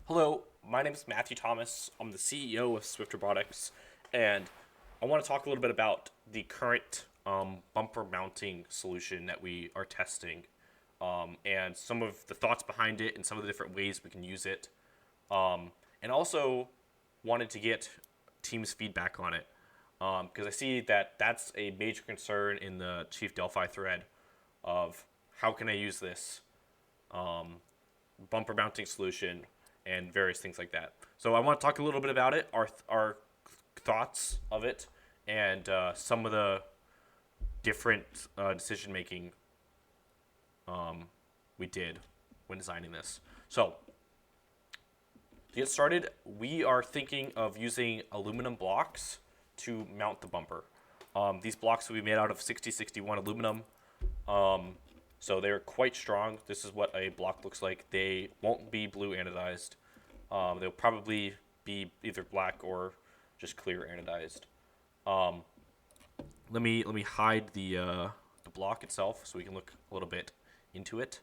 Hello, my name is Matthew Thomas. I'm the CEO of Swyft Robotics, and I want to talk a little bit about the current bumper mounting solution that we are testing, and some of the thoughts behind it and some of the different ways we can use it. And also wanted to get teams' feedback on it because I see that that's a major concern in the Chief Delphi thread of how can I use this bumper mounting solution and various things like that. So I want to talk a little bit about it, our thoughts of it, and some of the different decision making we did when designing this. So to get started, we are thinking of using aluminum blocks to mount the bumper. These blocks will be made out of 6061 aluminum. So they're quite strong. This is what a block looks like. They won't be blue anodized. They'll probably be either black or just clear anodized. Let me hide the block itself so we can look a little bit into it.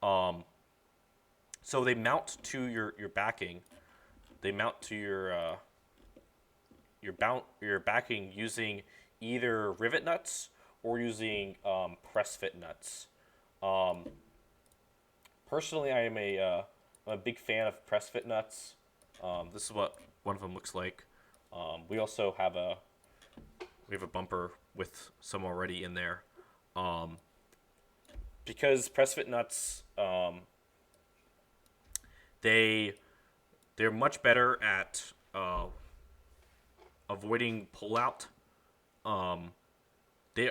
So they mount to your backing. They mount to your backing using either rivet nuts or using press fit nuts. Personally, I'm a big fan of press fit nuts. This is what one of them looks like. We also have a bumper with some already in there. Because press fit nuts, they're much better at avoiding pullout. They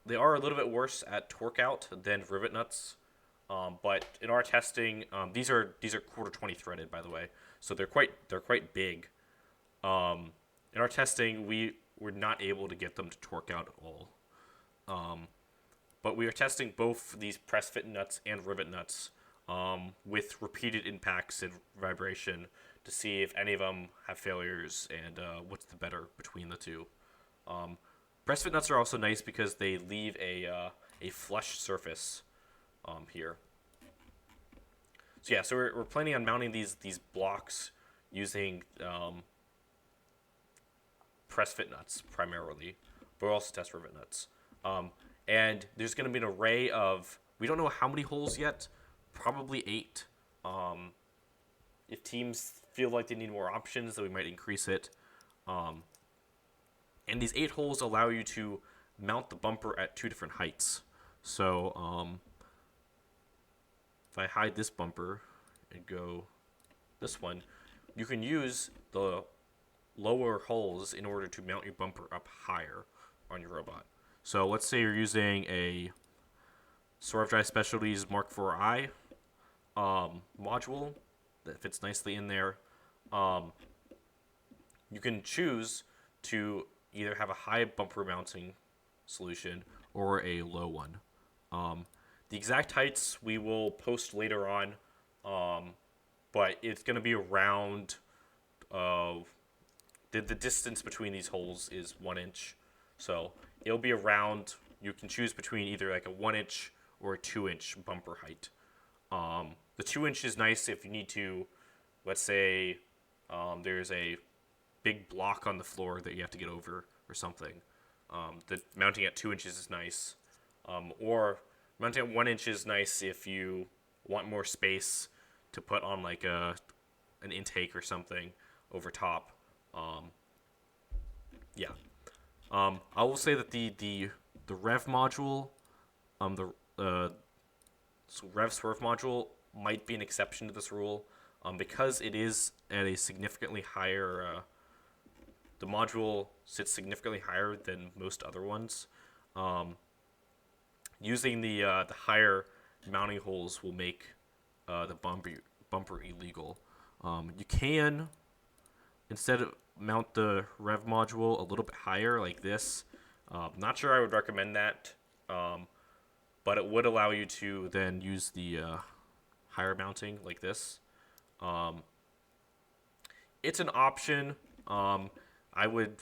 they are a little bit worse at torque out than rivet nuts. But in our testing, these are quarter 20 threaded, by the way, so they're quite big. In our testing, we were not able to get them to torque out at all. But we are testing both these press fit nuts and rivet nuts with repeated impacts and vibration to see if any of them have failures and what's the better between the two. Press fit nuts are also nice because they leave a flush surface here. So yeah, so we're planning on mounting these blocks using press fit nuts primarily, but we'll also test rivet nuts. And there's going to be an array of, we don't know how many holes yet, probably 8. If teams feel like they need more options, then we might increase it. And these 8 holes allow you to mount the bumper at 2 different heights. So if I hide this bumper and go this one, you can use the lower holes in order to mount your bumper up higher on your robot. So let's say you're using a Swyft Drive Specialties Mark IV-I module that fits nicely in there. You can choose to either have a high bumper mounting solution or a low one. The exact heights we will post later on, but it's going to be around the distance between these holes is 1 inch. So it'll be around, you can choose between either like a 1 inch or a 2 inch bumper height. The 2 inch is nice if you need to, let's say there's a big block on the floor that you have to get over or something. The mounting at 2 inches is nice. Or mounting at 1 inch is nice if you want more space to put on like an intake or something over top. Yeah. I will say that the Rev module, so Rev Swerve module might be an exception to this rule, because it is at a significantly higher. The module sits significantly higher than most other ones. Using the higher mounting holes will make the bumper illegal. You can, instead of mount the Rev module a little bit higher like this. Not sure I would recommend that, but it would allow you to then use the higher mounting like this. It's an option. I would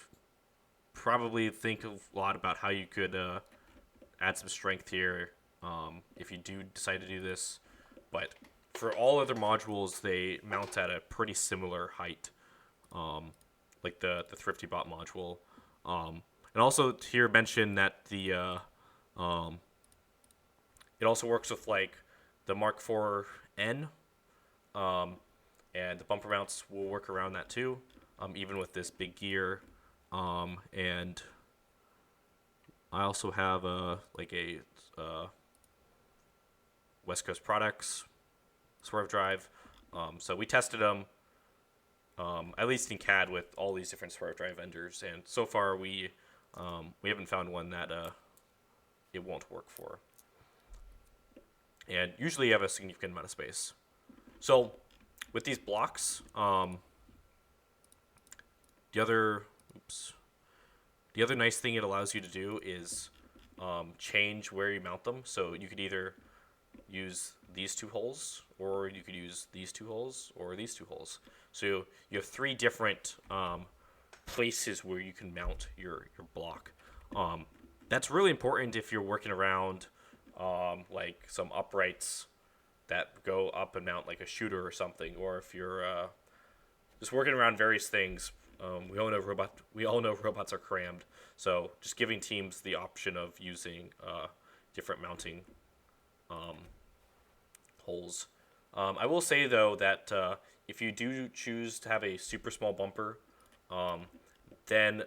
probably think a lot about how you could add some strength here if you do decide to do this. But for all other modules, they mount at a pretty similar height, like the Thrifty Bot module. And also here mention that it also works with like the Mark IV N, and the bumper mounts will work around that too, even with this big gear. And I also have a West Coast Products swerve drive. So we tested them, at least in CAD, with all these different swerve drive vendors, and so far we haven't found one that it won't work for. And usually you have a significant amount of space. So with these blocks, the other nice thing it allows you to do is change where you mount them. So you could either use these two holes, or you could use these two holes, or these two holes. So you have three different places where you can mount your block. That's really important if you're working around like some uprights that go up and mount like a shooter or something, or if you're just working around various things. We all know robots are crammed, so just giving teams the option of using different mounting holes. I will say though that if you do choose to have a super small bumper, then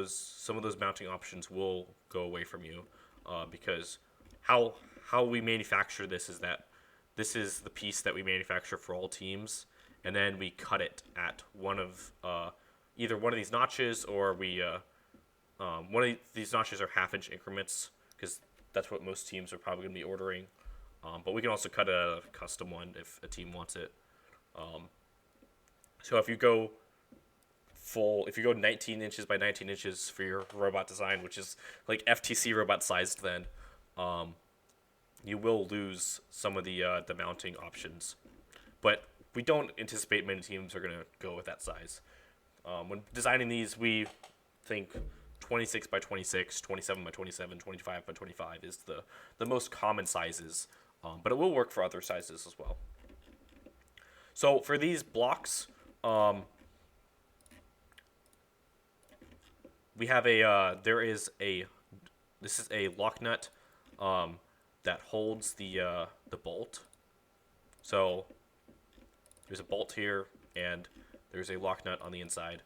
some of those mounting options will go away from you, because how we manufacture this is that this is the piece that we manufacture for all teams, and then we cut it at one of either one of these notches, or we one of these notches are half-inch increments, because that's what most teams are probably going to be ordering. But we can also cut a custom one if a team wants it. So if you go 19 inches by 19 inches for your robot design, which is like FTC robot sized, then you will lose some of the mounting options. But we don't anticipate many teams are going to go with that size. When designing these, we think 26 by 26, 27 by 27, 25 by 25 is the most common sizes, but it will work for other sizes as well. So for these blocks, we have this is a lock nut that holds the bolt. So there's a bolt here, and there's a lock nut on the inside,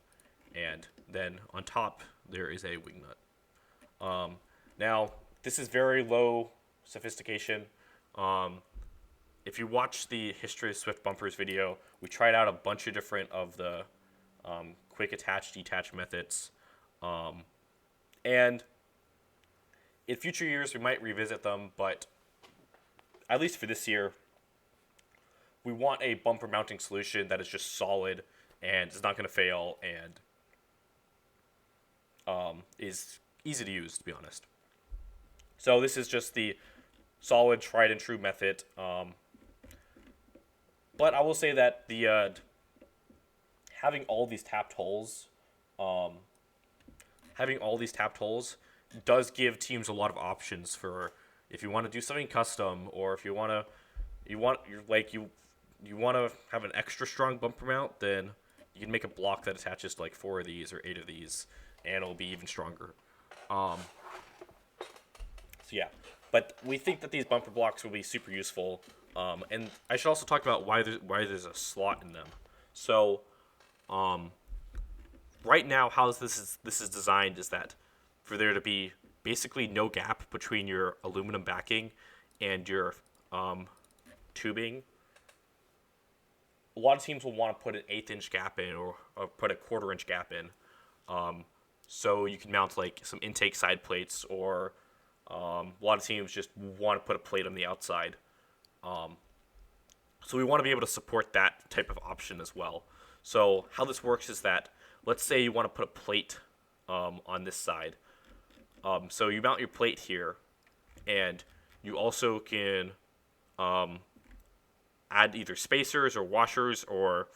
and then on top there is a wing nut. Now this is very low sophistication. If you watch the history of Swyft bumpers video, we tried out a bunch of different of the quick attach detach methods, and in future years we might revisit them, but at least for this year we want a bumper mounting solution that is just solid and is not going to fail and is easy to use, to be honest. So this is just the solid, tried and true method. But I will say that the having all these tapped holes does give teams a lot of options for if you want to do something custom, or if you want to have an extra strong bumper mount, then you can make a block that attaches to like 4 of these or 8 of these, and it'll be even stronger. So yeah, but we think that these bumper blocks will be super useful. And I should also talk about why there's a slot in them. So right now, how this is designed is that for there to be basically no gap between your aluminum backing and your tubing. A lot of teams will want to put an 1/8 inch gap in, or put a 1/4 inch gap in, so you can mount like some intake side plates, or a lot of teams just want to put a plate on the outside. So we want to be able to support that type of option as well. So how this works is that, let's say you want to put a plate on this side. So you mount your plate here, and you also can add either spacers or washers, or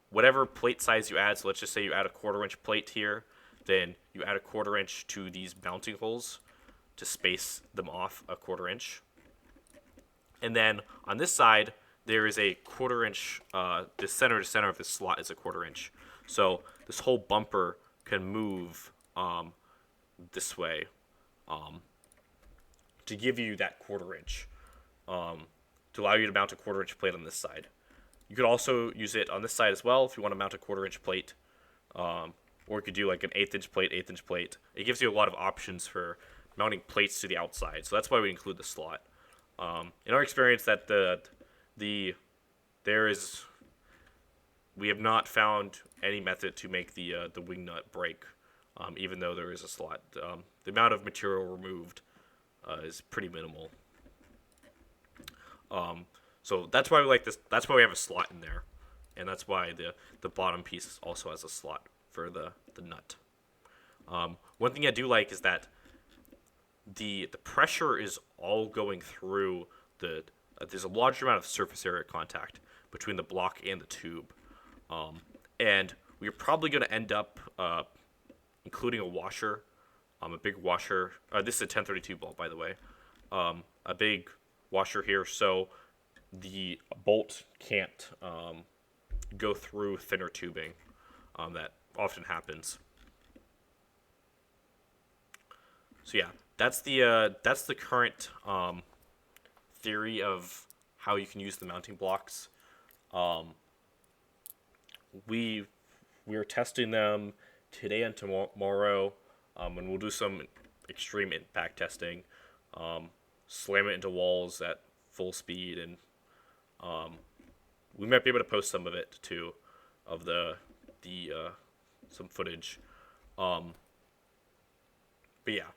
whatever plate size you add. So let's just say you add a 1/4 inch plate here, then you add a 1/4 inch to these mounting holes to space them off a 1/4 inch. And then on this side, there is a 1/4 inch. The center to center of this slot is a 1/4 inch. So this whole bumper can move this way to give you that 1/4 inch, to allow you to mount a 1/4 inch plate on this side. You could also use it on this side as well if you want to mount a 1/4 inch plate, or you could do like an 1/8 inch plate, 1/8 inch plate. It gives you a lot of options for mounting plates to the outside, so that's why we include the slot. In our experience, that we have not found any method to make the wing nut break, even though there is a slot. The amount of material removed is pretty minimal. So that's why we like this. That's why we have a slot in there, and that's why the bottom piece also has a slot for the nut. One thing I do like is that the pressure is all going through there's a large amount of surface area contact between the block and the tube, and we're probably going to end up including a washer, a big washer. This is a 1032 bolt, by the way. A big washer here, so the bolt can't go through thinner tubing. That often happens. So yeah, that's the current theory of how you can use the mounting blocks. We are testing them today and tomorrow, and we'll do some extreme impact testing. Slam it into walls at full speed, and we might be able to post some of it too, of some footage. But yeah,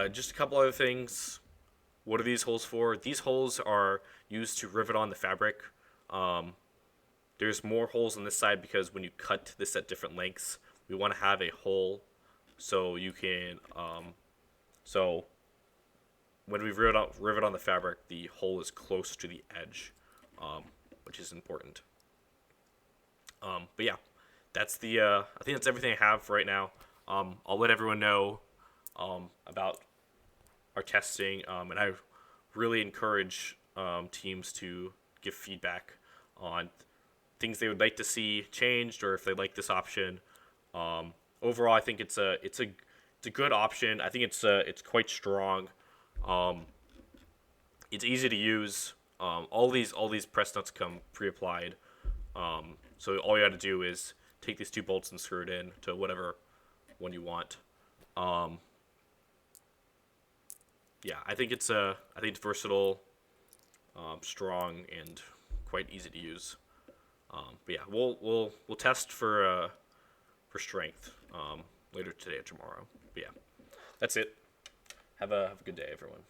just a couple other things. What are these holes for? These holes are used to rivet on the fabric. There's more holes on this side because when you cut this at different lengths, we want to have a hole so you can so when we rivet on the fabric, the hole is close to the edge, which is important. But yeah, that's I think that's everything I have for right now. I'll let everyone know about our testing, and I really encourage teams to give feedback on things they would like to see changed, or if they like this option. Overall, I think it's a good option. I think it's quite strong. It's easy to use. All these press nuts come pre-applied. So all you got to do is take these two bolts and screw it in to whatever one you want. Yeah, I think it's versatile, strong, and quite easy to use. But yeah, we'll test for strength later today or tomorrow. But yeah, that's it. Have a good day, everyone.